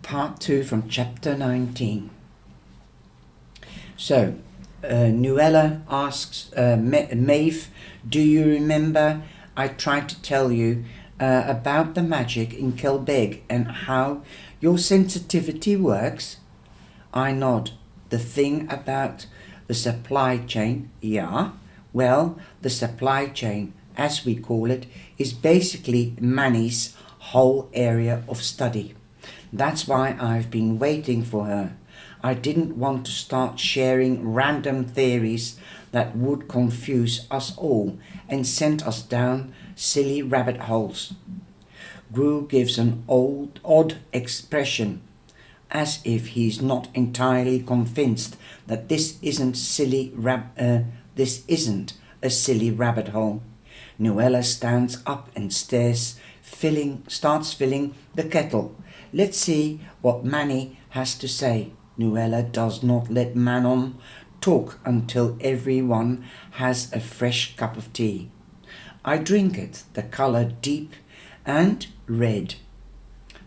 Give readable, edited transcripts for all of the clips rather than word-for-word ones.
Part 2 from Chapter 19. So, Nuella asks Maeve, do you remember I tried to tell you about the magic in Kelbeg and how your sensitivity works? I nod. The thing about the supply chain, yeah. Well, the supply chain, as we call it, is basically Manny's whole area of study. That's why I've been waiting for her. I didn't want to start sharing random theories that would confuse us all and send us down silly rabbit holes. Gru gives an odd expression, as if he's not entirely convinced that this isn't a silly rabbit hole. Nuella stands up and starts filling the kettle. Let's see what Manny has to say. Nuella does not let Manon talk until everyone has a fresh cup of tea. I drink it, the colour deep and red.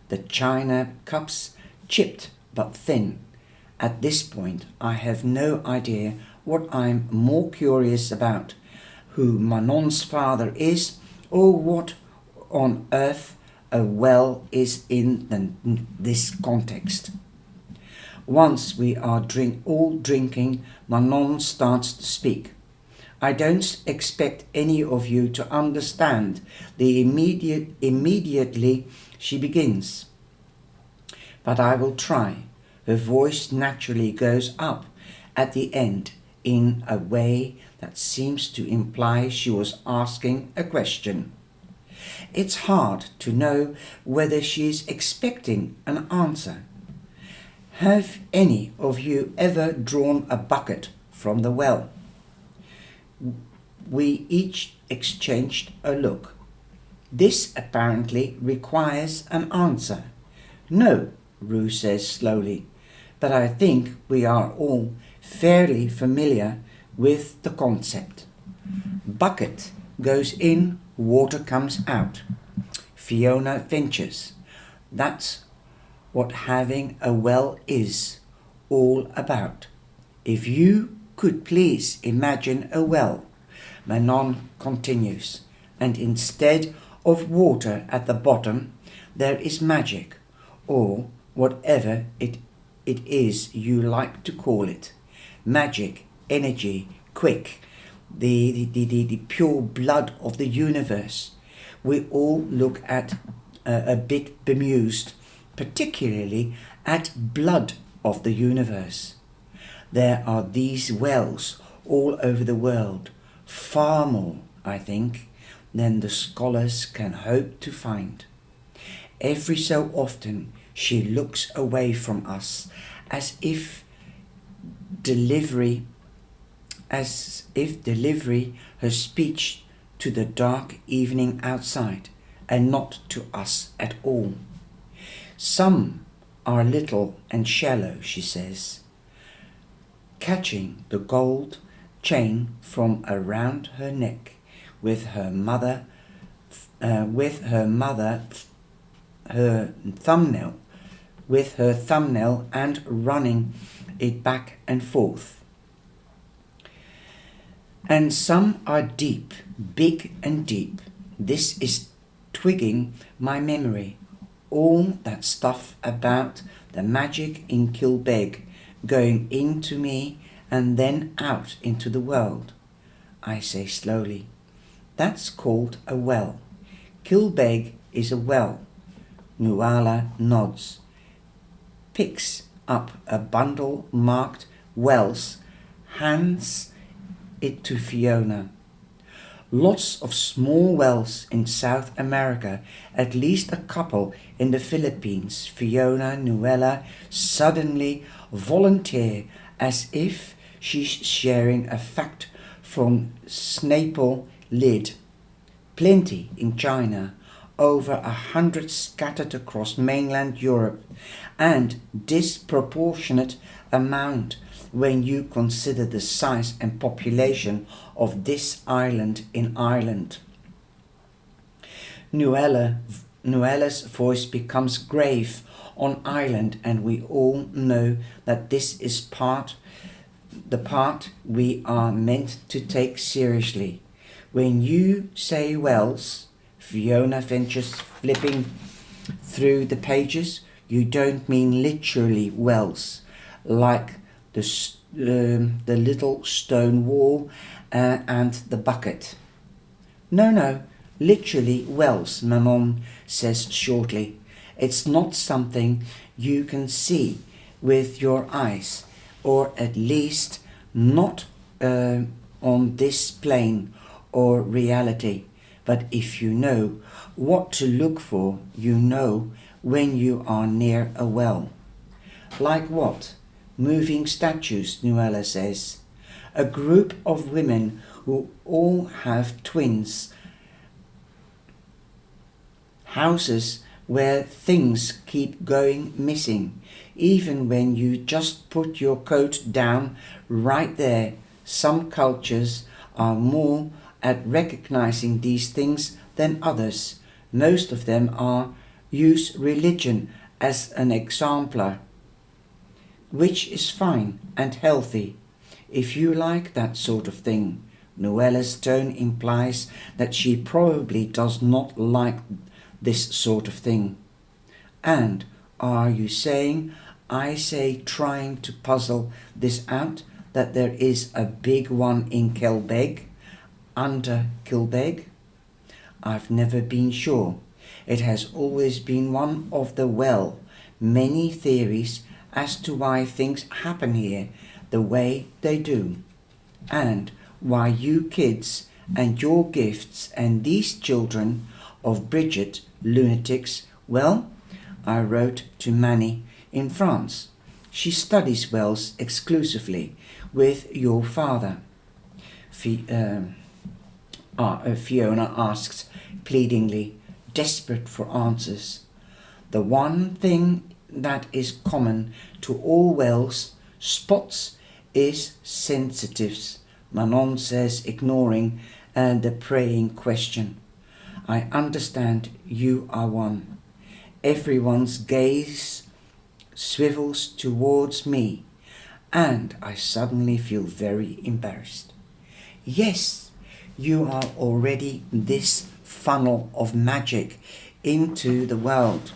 The china cups chipped but thin. At this point, I have no idea what I'm more curious about, who Manon's father is, or what on earth a well is in this context. Once we are all drinking, Manon starts to speak. I don't expect any of you to understand immediately she begins, but I will try. Her voice naturally goes up at the end in a way that seems to imply she was asking a question. It's hard to know whether she is expecting an answer. Have any of you ever drawn a bucket from the well? We each exchanged a look. This apparently requires an answer. No, Rue says slowly, but I think we are all fairly familiar with the concept. Bucket goes in, water comes out. Fiona ventures. That's what having a well is all about. If you could please imagine a well, Manon continues, and instead of water at the bottom, there is magic, or whatever it is you like to call it. Magic, energy, quick, the pure blood of the universe. We all look at a bit bemused, particularly at blood of the universe. There are these wells all over the world, far more, I think, than the scholars can hope to find. Every so often she looks away from us as if delivery her speech to the dark evening outside and not to us at all. Some are little and shallow, she says, catching the gold chain from around her neck with her thumbnail and running it back and forth. And some are deep, big and deep. This is twigging my memory. All that stuff about the magic in Kilbeg going into me and then out into the world. I say slowly, that's called a well. Kilbeg is a well. Nuala nods, picks up a bundle marked wells, hands it to Fiona. Lots of small wells in South America, at least a couple in the Philippines. Fiona Nuella suddenly volunteer as if she's sharing a fact from Snaple Lid. Plenty in China, over 100 scattered across mainland Europe, and disproportionate amount when you consider the size and population of this island in Ireland. Nuella's voice becomes grave, on island, and we all know that this is the part we are meant to take seriously. When you say wells, Fiona ventures, flipping through the pages, you don't mean literally wells, like the little stone wall and the bucket. No, literally wells, Manon says shortly. It's not something you can see with your eyes, or at least not on this plane or reality. But if you know what to look for, you know when you are near a well. Like what? Moving statues, Nuala says. A group of women who all have twins. Houses where things keep going missing, even when you just put your coat down right there. Some cultures are more at recognizing these things than others. Most of them use religion as an exemplar, which is fine and healthy if you like that sort of thing. Noella's tone implies that she probably does not like this sort of thing. And are you saying, I say trying to puzzle this out, that there is a big one in Kilbeg, under Kilbeg? I've never been sure. It has always been one of the many theories as to why things happen here the way they do, and why you kids and your gifts and these children of Bridget lunatics, well, I wrote to Manny in France. She studies wells exclusively with your father. Fiona asks pleadingly, desperate for answers. The one thing that is common to all wells spots is sensitives, Manon says, ignoring the praying question. I understand you are one. Everyone's gaze swivels towards me, and I suddenly feel very embarrassed. Yes, you are already this funnel of magic into the world.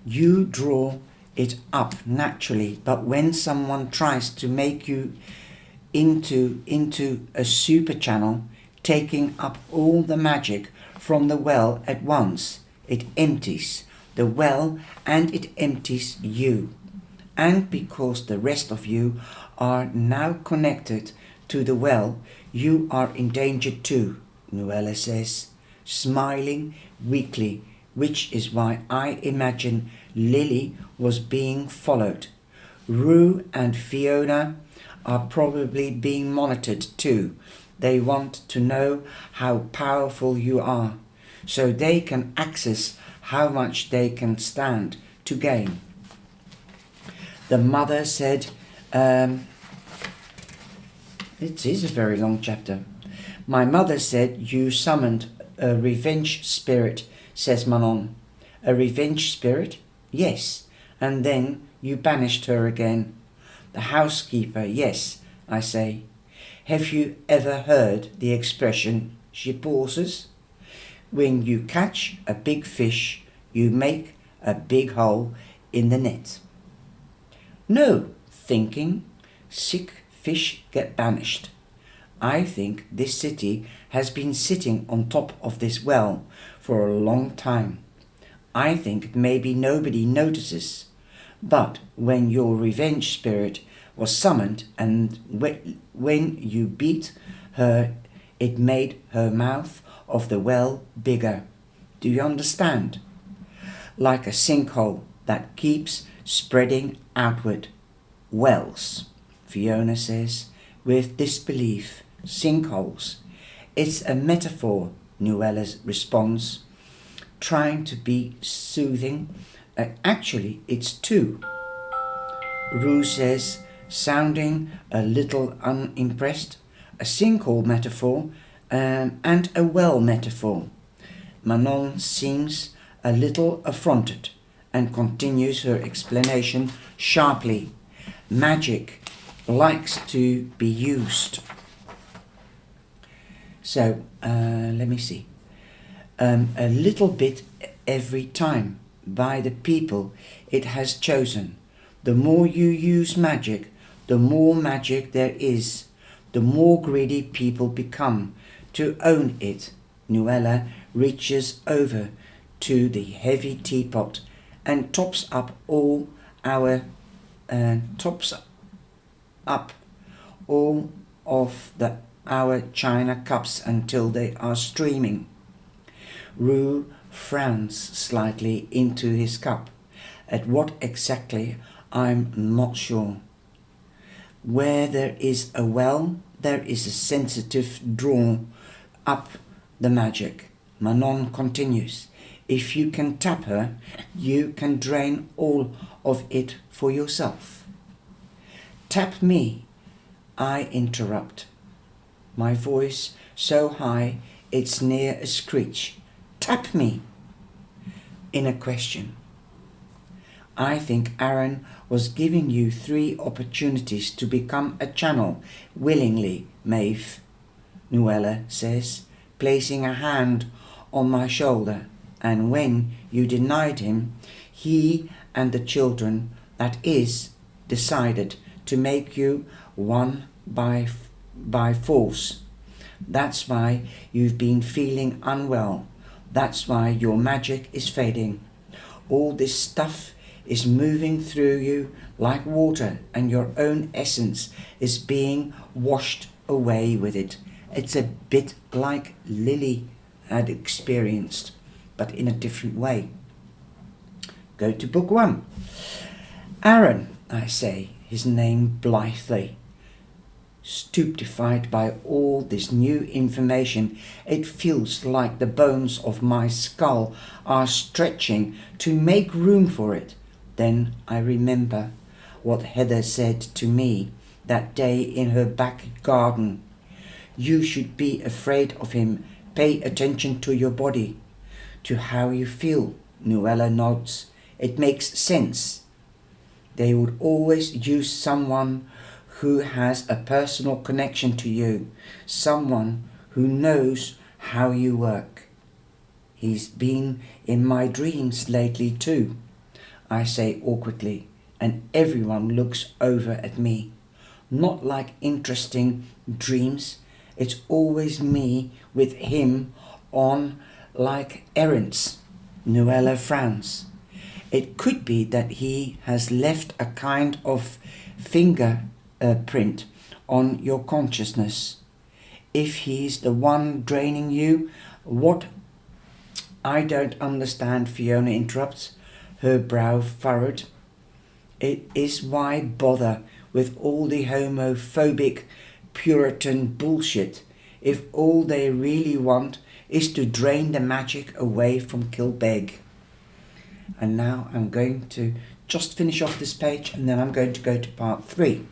You draw it up naturally, but when someone tries to make you into a super channel, taking up all the magic from the well at once, it empties the well and it empties you. And because the rest of you are now connected to the well, you are in danger too, Noella says, smiling weakly, which is why I imagine Lily was being followed. Rue and Fiona are probably being monitored too. They want to know how powerful you are, so they can access how much they can stand to gain. The mother said, it is a very long chapter. My mother said you summoned a revenge spirit, says Manon. A revenge spirit? Yes. And then you banished her again. The housekeeper, yes, I say. Have you ever heard the expression, she pauses? When you catch a big fish, you make a big hole in the net. No, thinking, sick fish get banished. I think this city has been sitting on top of this well for a long time. I think maybe nobody notices. But when your revenge spirit was summoned and when you beat her, it made her mouth of the well bigger. Do you understand? Like a sinkhole that keeps spreading outward. Wells, Fiona says, with disbelief. Sinkholes. It's a metaphor, Nuella responds, trying to be soothing. Actually, it's two. Rue says, sounding a little unimpressed. A sinkhole metaphor and a well metaphor. Manon seems a little affronted. and continues her explanation sharply. Magic likes to be used. So, let me see. A little bit every time by the people it has chosen. The more you use magic, the more magic there is. The more greedy people become to own it. Nuella reaches over to the heavy teapot and tops up all of our china cups until they are streaming. Rue frowns slightly into his cup. At what exactly, I'm not sure. Where there is a well, there is a sensitive draw up the magic. Manon continues. If you can tap her, you can drain all of it for yourself. Tap me, I interrupt. My voice so high it's near a screech. Tap me. In a question. I think Aaron was giving you 3 opportunities to become a channel willingly, Maeve, Nuella says, placing a hand on my shoulder, and when you denied him, he and the children, that is, decided to make you one by force. That's why you've been feeling unwell. That's why your magic is fading. All this stuff is moving through you like water, and your own essence is being washed away with it. It's a bit like Lily had experienced, but in a different way. Go to book 1. Aaron, I say, his name blithely. Stupefied by all this new information, it feels like the bones of my skull are stretching to make room for it. Then I remember what Heather said to me that day in her back garden. You should be afraid of him. Pay attention to your body, to how you feel. Nuella nods. It makes sense. They would always use someone who has a personal connection to you, someone who knows how you work. He's been in my dreams lately too, I say awkwardly, and everyone looks over at me. Not like interesting dreams, it's always me with him on like errands. Nuella frowns. It could be that he has left a kind of fingerprint on your consciousness. If he's the one draining you, what? I don't understand, Fiona interrupts, her brow furrowed. It is why bother with all the homophobic Puritan bullshit if all they really want is to drain the magic away from Kilbeg. And now I'm going to just finish off this page, and then I'm going to go to part 3.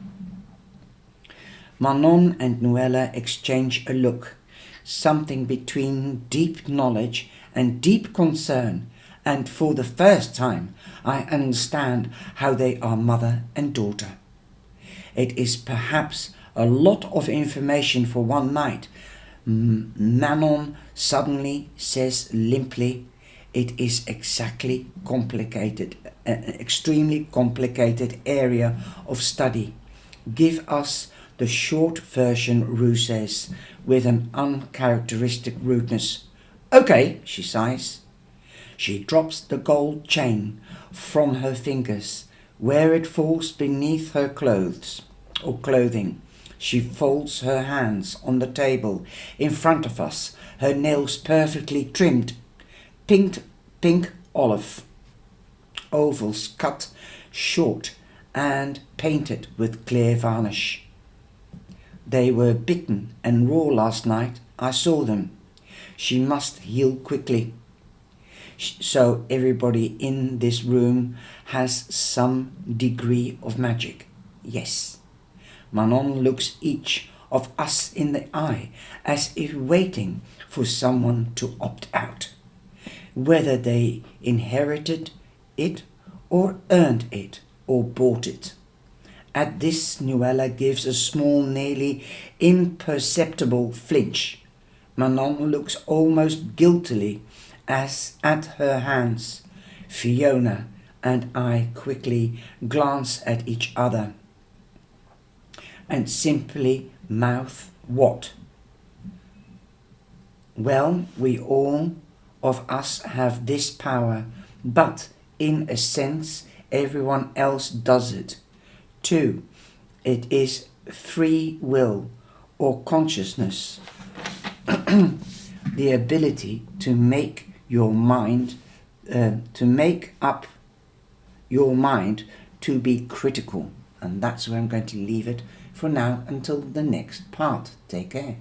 Manon and Nuella exchange a look, something between deep knowledge and deep concern, and for the first time I understand how they are mother and daughter. It is perhaps a lot of information for one night. Manon suddenly says limply, it is extremely complicated area of study. Give us the short version, Rue says, with an uncharacteristic rudeness. Okay, she sighs. She drops the gold chain from her fingers, where it falls beneath her clothing. She folds her hands on the table in front of us, her nails perfectly trimmed, pink olive, ovals cut short and painted with clear varnish. They were bitten and raw last night. I saw them. She must heal quickly. So everybody in this room has some degree of magic. Yes. Manon looks each of us in the eye as if waiting for someone to opt out. Whether they inherited it or earned it, or bought it. At this, Nuella gives a small, nearly imperceptible flinch. Manon looks almost guiltily as at her hands. Fiona and I quickly glance at each other and simply mouth what? Well, we all of us have this power, but in a sense everyone else does it too. It is free will or consciousness, the ability to make your mind, to make up your mind to be critical. And that's where I'm going to leave it for now until the next part. Take care.